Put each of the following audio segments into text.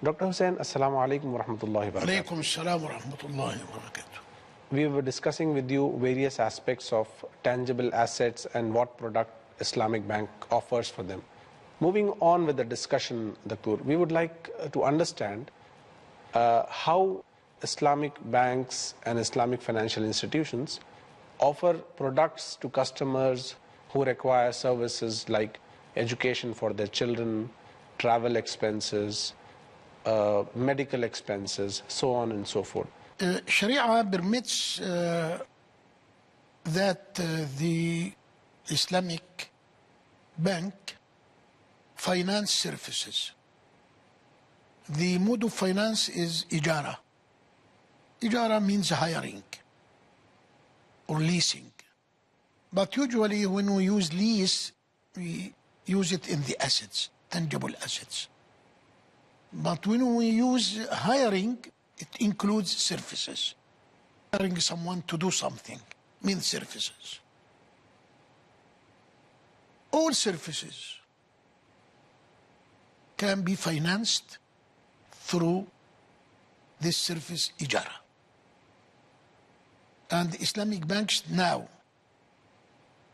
Dr. Hussain, Assalamu alaikum wa rahmatullahi wa barakatuh. Alaykum assalam wa rahmatullahi wa barakatuh. We were discussing with you various aspects of tangible assets and what product Islamic Bank offers for them. Moving on with the discussion, Dr., we would like to understand how Islamic banks and Islamic financial institutions offer products to customers who require services like education for their children, travel expenses, medical expenses, so on and so forth. Sharia permits that the Islamic Bank finance services. The mode of finance is ijara. Ijara means hiring or leasing. But usually when we use lease, we use it in the assets, tangible assets. But when we use hiring, it includes services. Hiring someone to do something means services. All services can be financed through this service ijara. And Islamic banks now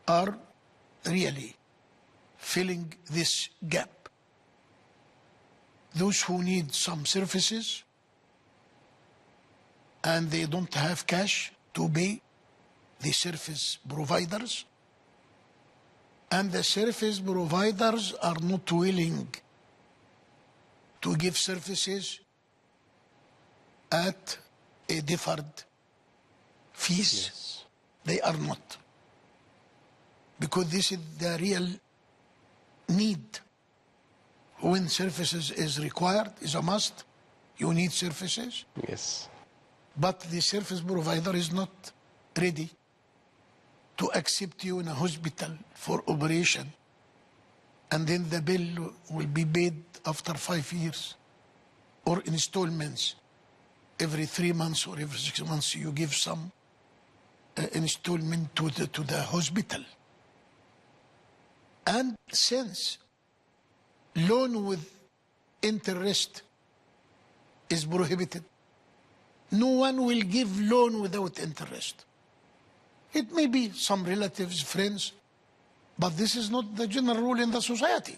are really filling this gap. Those who need some services and they don't have cash to pay the service providers, and the service providers are not willing to give services at a deferred fees. Yes. They are not. Because this is the real need. When services is required, is a must, you need services. Yes. But the service provider is not ready to accept you in a hospital for operation, and then the bill will be paid after 5 years, or installments. Every 3 months or every 6 months you give some installment to the hospital. And since loan with interest is prohibited, no one will give loan without interest. It may be some relatives, friends, but this is not the general rule in the society.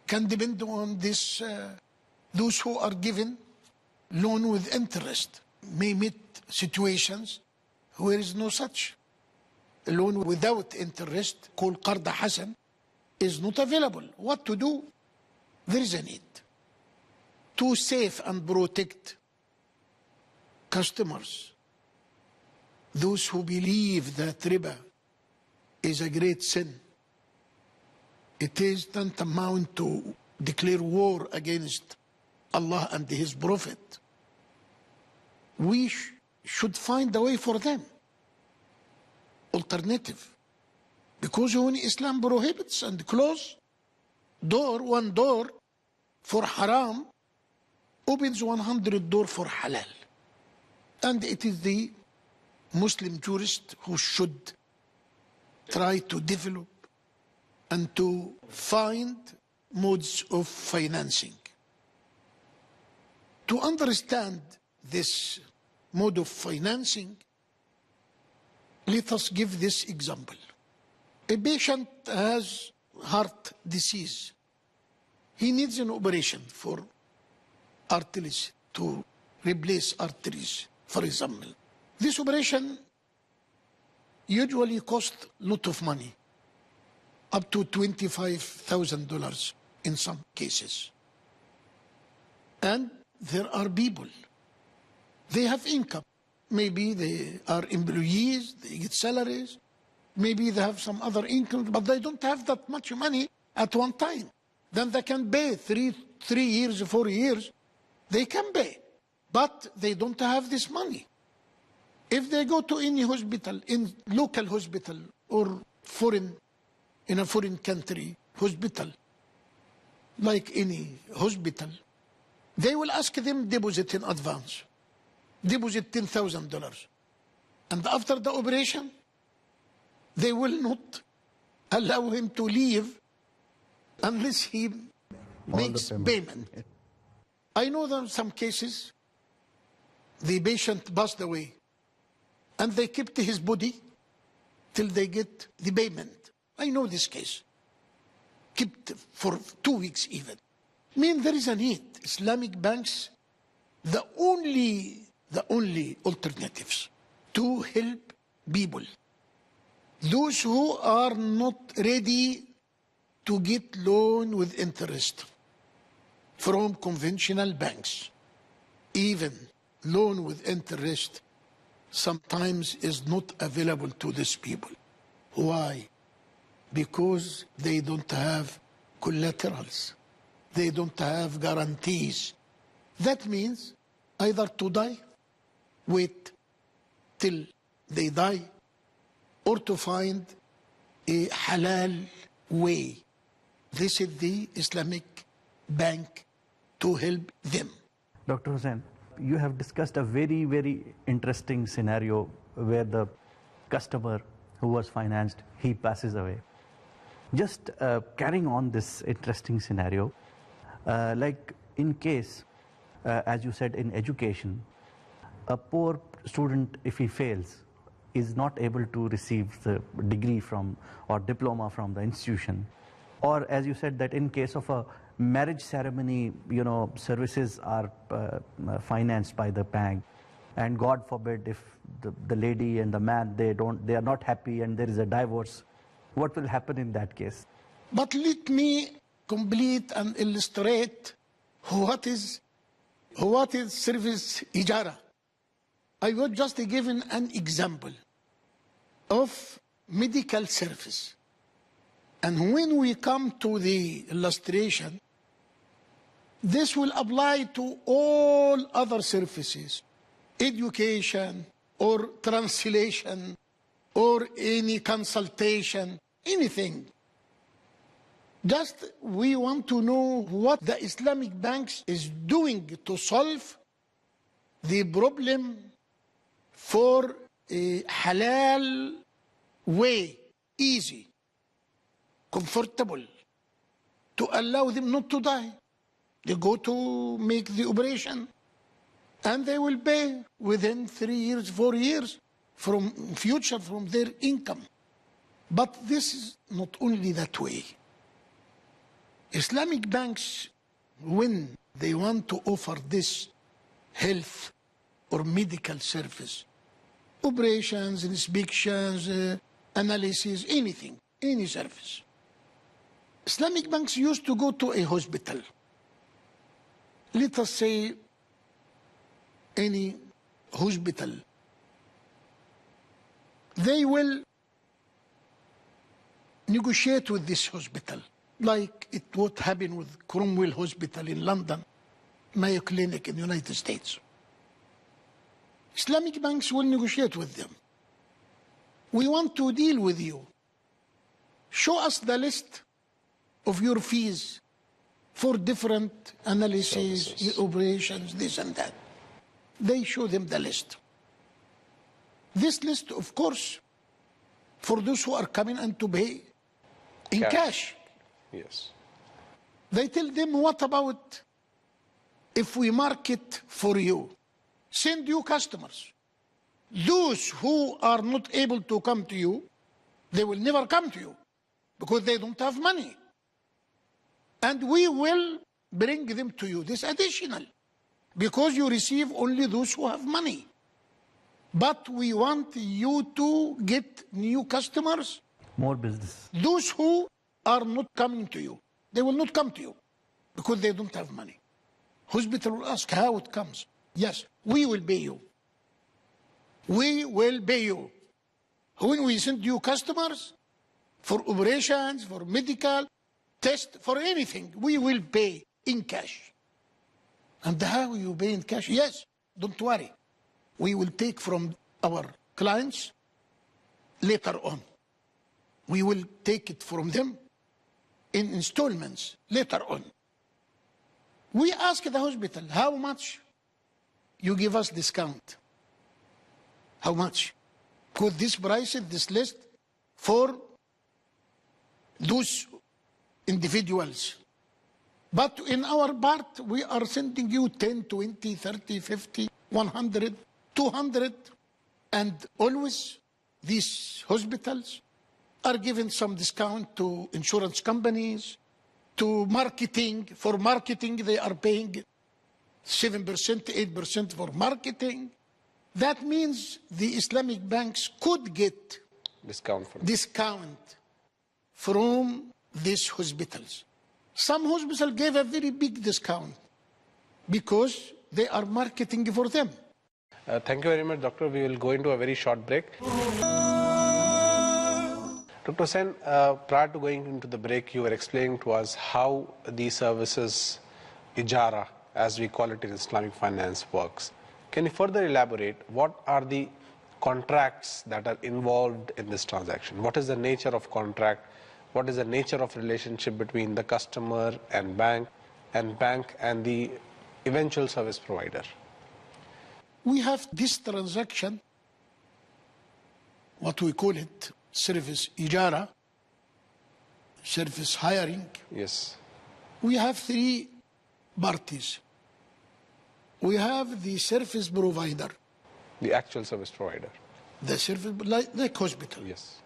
Can depend on this, those who are given loan with interest may meet situations where is no such. A loan without interest, called Qard Hasan, is not available. What to do? There is a need to save and protect customers, those who believe that riba is a great sin. It is tantamount to declare war against Allah and His Prophet. We should find a way for them, alternative. Because when Islam prohibits and close one door for haram, opens 100 doors for halal. And it is the Muslim jurist who should try to develop and to find modes of financing. To understand this mode of financing, let us give this example. A patient has heart disease. He needs an operation for arteries, to replace arteries, for example. This operation usually costs a lot of money, up to $25,000 in some cases. And there are people, they have income. Maybe they are employees, they get salaries. Maybe they have some other income, but they don't have that much money at one time. Then they can pay 3 years, 4 years, they can pay. But they don't have this money. If they go to any hospital, in local hospital or in a foreign country hospital, like any hospital, they will ask them deposit in advance. Deposit $10,000. And after the operation, they will not allow him to leave unless he makes payment. I know that in some cases, the patient passed away, and they kept his body till they get the payment. I know this case. Kept for 2 weeks even. I mean, there is a need. Islamic banks, the only alternatives to help people, those who are not ready to get loan with interest from conventional banks. Even loan with interest sometimes is not available to these people. Why? Because they don't have collaterals. They don't have guarantees. That means either to die, wait till they die, or to find a halal way. This is the Islamic bank to help them. Dr. Hussain, you have discussed a very, very interesting scenario where the customer who was financed, he passes away. Just carrying on this interesting scenario, like in case, as you said, in education, a poor student, if he fails, is not able to receive the degree from or diploma from the institution. Or as you said, that in case of a marriage ceremony, services are financed by the bank, and God forbid if the lady and the man, they are not happy and there is a divorce, what will happen in that case? But let me complete and illustrate what is service ijara. I was just given an example of medical service. And when we come to the illustration, this will apply to all other services, education or translation or any consultation, anything. Just we want to know what the Islamic banks is doing to solve the problem for a halal way, easy, comfortable, to allow them not to die. They go to make the operation, and they will pay within 3 years, 4 years from future from their income. But this is not only that way. Islamic banks, when they want to offer this health or medical service, operations, inspections, analysis, anything, any service, Islamic banks used to go to a hospital. Let us say any hospital. They will negotiate with this hospital, like it would happen with Cromwell Hospital in London, Mayo Clinic in the United States. Islamic banks will negotiate with them. We want to deal with you. Show us the list of your fees for different analyses, Services, operations, this and that. They show them the list. This list, of course, for those who are coming and to pay in cash. Yes. They tell them, what about if we market for you? Send you customers. Those who are not able to come to you, they will never come to you because they don't have money. And we will bring them to you. This additional, because you receive only those who have money. But we want you to get new customers. More business. Those who are not coming to you, they will not come to you because they don't have money. Hospital will ask how it comes. Yes, we will pay you. We will pay you. When we send you customers for operations, for medical, test, for anything, we will pay in cash. And how you pay in cash? Yes, don't worry. We will take from our clients later on. We will take it from them in installments later on. We ask the hospital, how much you give us discount? How much? Because this price, this list for those individuals, But in our part, we are sending you 10, 20, 30, 50, 100, 200, and always these hospitals are given some discount to insurance companies, to marketing. For marketing, they are paying 7%, 8% for marketing. That means the Islamic banks could get discount from these hospitals. Some hospitals gave a very big discount because they are marketing for them. Thank you very much, Doctor. We will go into a very short break. Dr. Sen, prior to going into the break, you were explaining to us how the services, Ijara, as we call it in Islamic finance, works. Can you further elaborate what are the contracts that are involved in this transaction? What is the nature of contract? What is the nature of relationship between the customer and bank and the eventual service provider? We have this transaction, what we call it, service ijara, service hiring. Yes. We have three parties. We have the service provider. The actual service provider. The service, like hospital. Yes.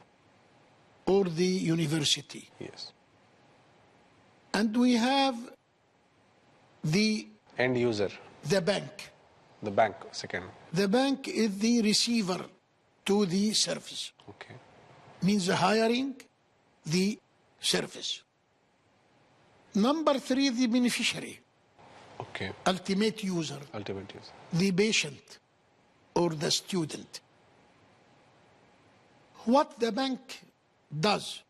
Or the university. Yes. And we have the end user. The bank. The bank, second. The bank is the receiver to the service. Okay. Means hiring the service. Number three, the beneficiary. Okay. Ultimate user. Ultimate user. The patient or the student. What the bank does,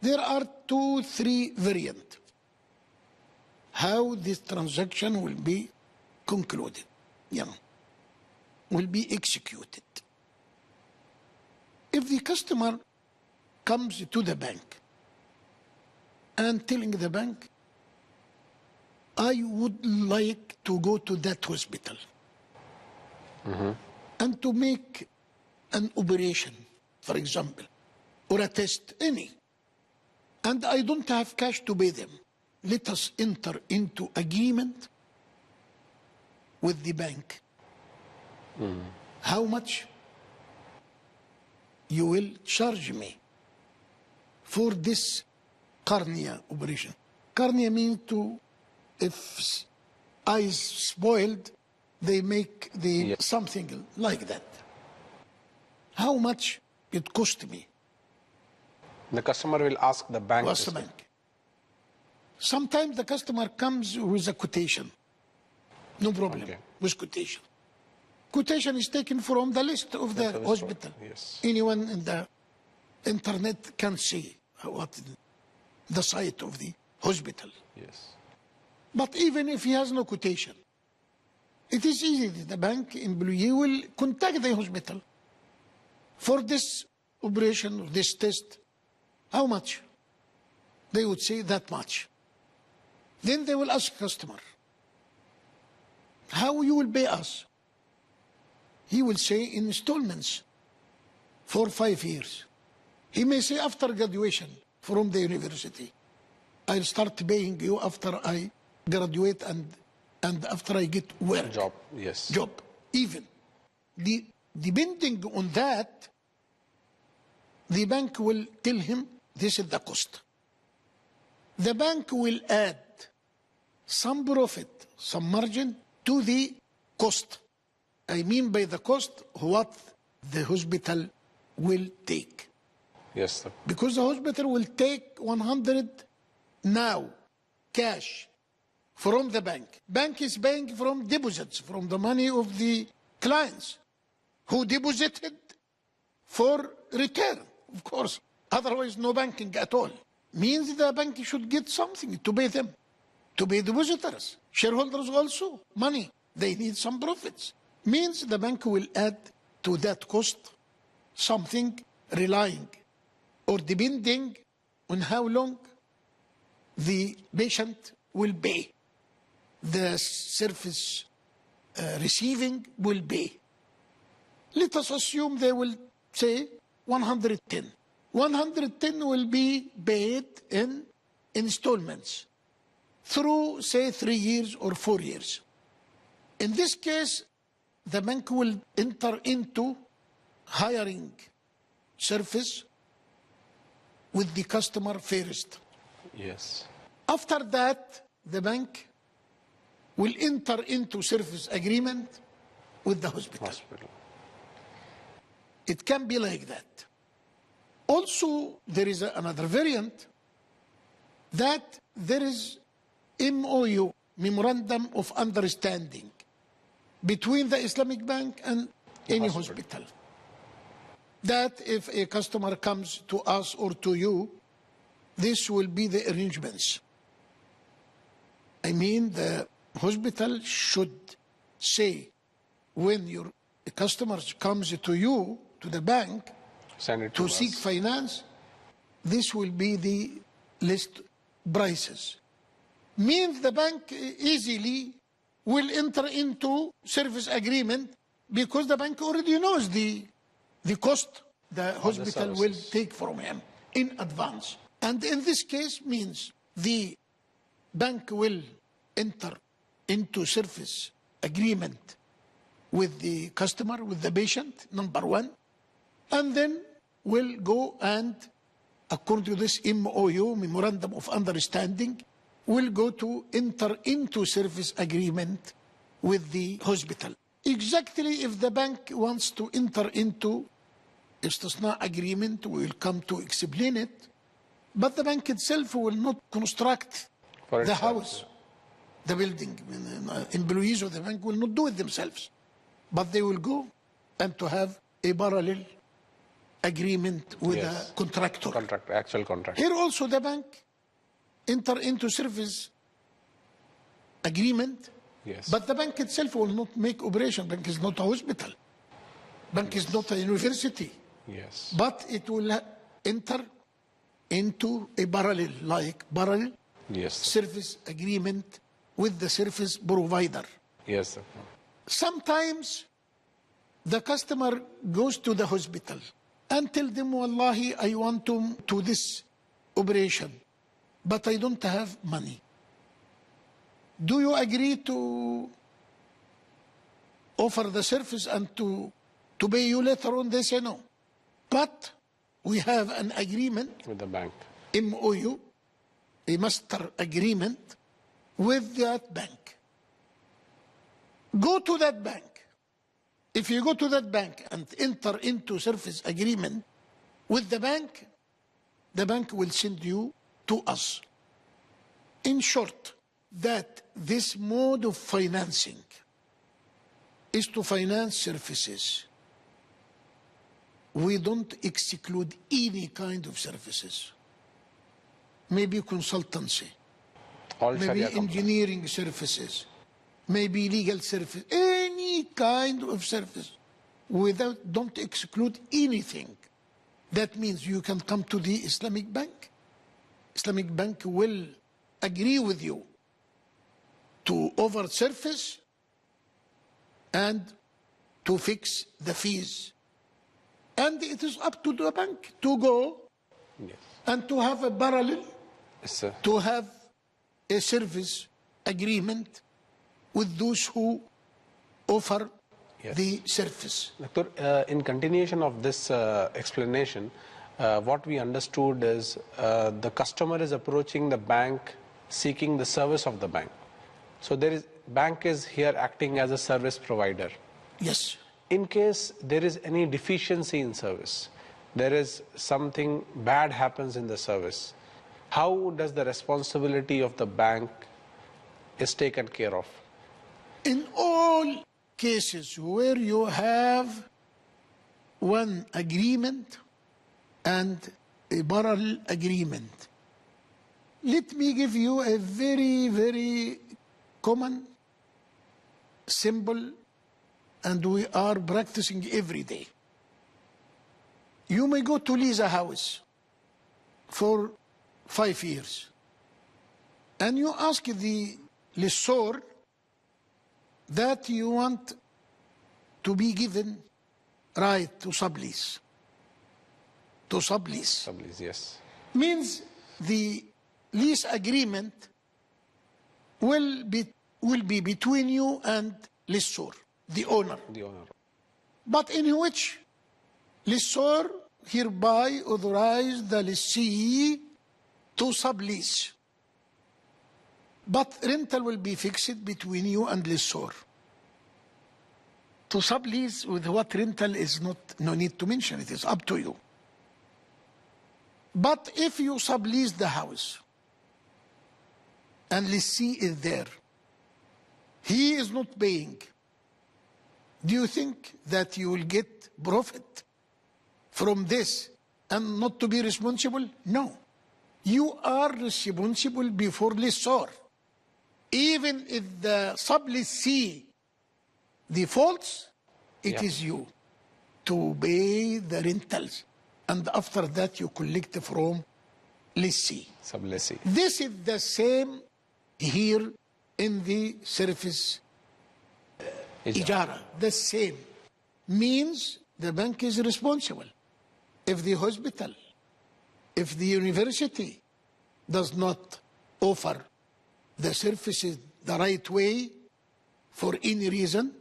there are 2, 3 variants. How this transaction will be concluded, will be executed. If the customer comes to the bank and telling the bank, I would like to go to that hospital and to make an operation, for example, or a test, any, and I don't have cash to pay them, let us enter into agreement with the bank. How much you will charge me for this cornea operation? Cornea means to, if eyes spoiled, they make the something like that. How much it cost me? The customer will ask the bank. Ask the bank. Sometimes the customer comes with a quotation. No problem with quotation. Quotation is taken from the list of the hospital. Yes. Anyone in the internet can see what the site of the hospital. Yes. But even if he has no quotation, it is easy that the bank employee will contact the hospital for this operation or this test. How much? They would say that much. Then they will ask customer, how you will pay us? He will say in installments for 5 years. He may say after graduation from the university, I'll start paying you after I graduate and after I get work. Job, yes. Job. Even. Depending on that, the bank will tell him this is the cost. The bank will add some profit, some margin to the cost. I mean by the cost, what the hospital will take. Yes, sir. Because the hospital will take 100 now, cash, from the bank. Bank is paying from deposits, from the money of the clients who deposited for return, of course. Otherwise, no banking at all. Means the bank should get something to pay them, to pay depositors. Shareholders also, money. They need some profits. Means the bank will add to that cost something relying or depending on how long the patient will pay. The service receiving will pay. Let us assume they will say 110. 110 will be paid in installments. through, say, 3 years or 4 years. In this case, the bank will enter into hiring service with the customer first. Yes. After that, the bank will enter into service agreement with the hospital. It can be like that. Also, there is another variant that there is MOU, Memorandum of Understanding, between the Islamic Bank and any hospital. That if a customer comes to us or to you, this will be the arrangements. I mean, the hospital should say, when your customer comes to you, to the bank, to seek finance, this will be the list prices. Means the bank easily will enter into service agreement because the bank already knows the cost the hospital will take from him in advance. And in this case means the bank will enter into service agreement with the customer, with the patient, number one, and then will go and, according to this MOU, Memorandum of Understanding, will go to enter into service agreement with the hospital. Exactly if the bank wants to enter into istisna agreement, we will come to explain it, but the bank itself will not construct the house, the building. Employees of the bank will not do it themselves, but they will go and to have a parallel agreement with a contractor. Actual contract. Here also the bank enter into service agreement, but the bank itself will not make operation. Bank is not a hospital. Bank is not a university. Yes. But it will enter into a parallel service agreement with the service provider. Yes. Sometimes the customer goes to the hospital and tell them, Wallahi, I want to do this operation, but I don't have money. Do you agree to offer the service and to pay you later on? They say no. But we have an agreement with the bank, MOU, a master agreement with that bank. Go to that bank. If you go to that bank and enter into service agreement with the bank will send you to us. In short, that this mode of financing is to finance services. We don't exclude any kind of services. Maybe consultancy, maybe engineering services, maybe legal service, any kind of service. Don't exclude anything. That means you can come to the Islamic Bank. Islamic Bank will agree with you to offer service and to fix the fees. And it is up to the bank to go and to have a parallel, to have a service agreement with those who offer the service. Doctor, in continuation of this explanation, what we understood is the customer is approaching the bank seeking the service of the bank. So bank is here acting as a service provider. Yes. In case there is any deficiency in service, there is something bad happens in the service, how does the responsibility of the bank is taken care of? In all cases where you have one agreement and a parallel agreement, let me give you a very, very common, simple, and we are practicing every day. You may go to lease a house for 5 years, and you ask the lessor that you want to be given right to sublease. To sublease. Sublease, yes. Means the lease agreement will be between you and lessor, the owner. The owner. But in which lessor hereby authorize the lessee to sublease. But rental will be fixed between you and lessor. To sublease with what rental is no need to mention, it is up to you. But if you sublease the house and lessee is there, he is not paying, do you think that you will get profit from this and not to be responsible? No. You are responsible before lessor. Even if the sublessee defaults, it is you to pay the rentals. And after that, you collect from lessee. Sublessee. This is the same here in the service ijara. The same. Means the bank is responsible. If the hospital, if the university does not offer the services the right way for any reason,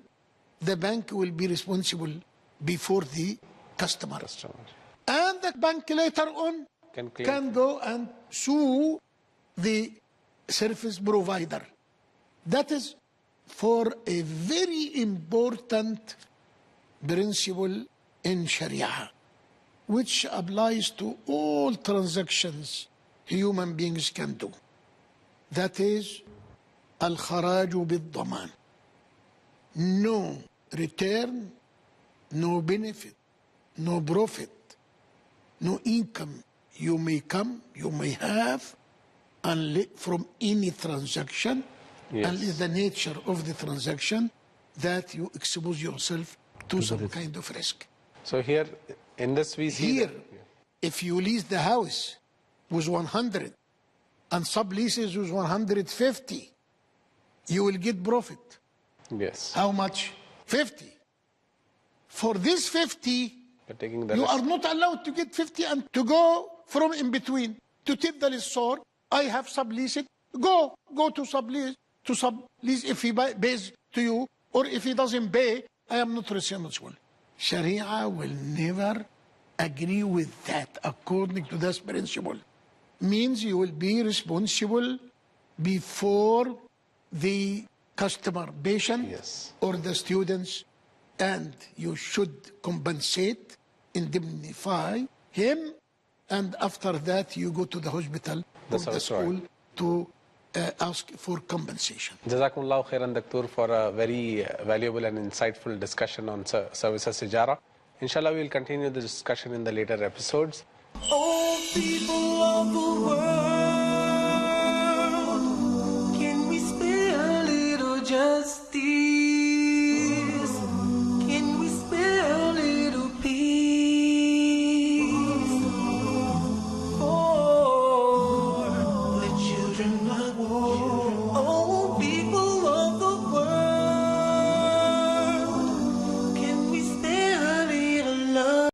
the bank will be responsible before the customer. And the bank later on can go and sue the service provider. That is for a very important principle in Sharia, which applies to all transactions human beings can do. That is al-kharaju bil-daman. No return, no benefit, no profit, no income you may have from any transaction, unless the nature of the transaction that you expose yourself to some kind of risk. So here, in this we see here, if you lease the house with 100 and subleases with 150, you will get profit. Yes. How much? 50. For this 50, you are not allowed to get 50 and to go from in between. To tip the lessor, I have subleased. Go to sublease. If he pays to you, or if he doesn't pay, I am not responsible. Sharia will never agree with that according to this principle. Means you will be responsible before the customer, patient, or the students, and you should compensate, indemnify him, and after that you go to the hospital or the school to ask for compensation. Jazakumullahu khairan, Doctor, for a very valuable and insightful discussion on services ijara. Inshallah, we will continue the discussion in the later episodes. Oh, people of the world, can we spare a little justice?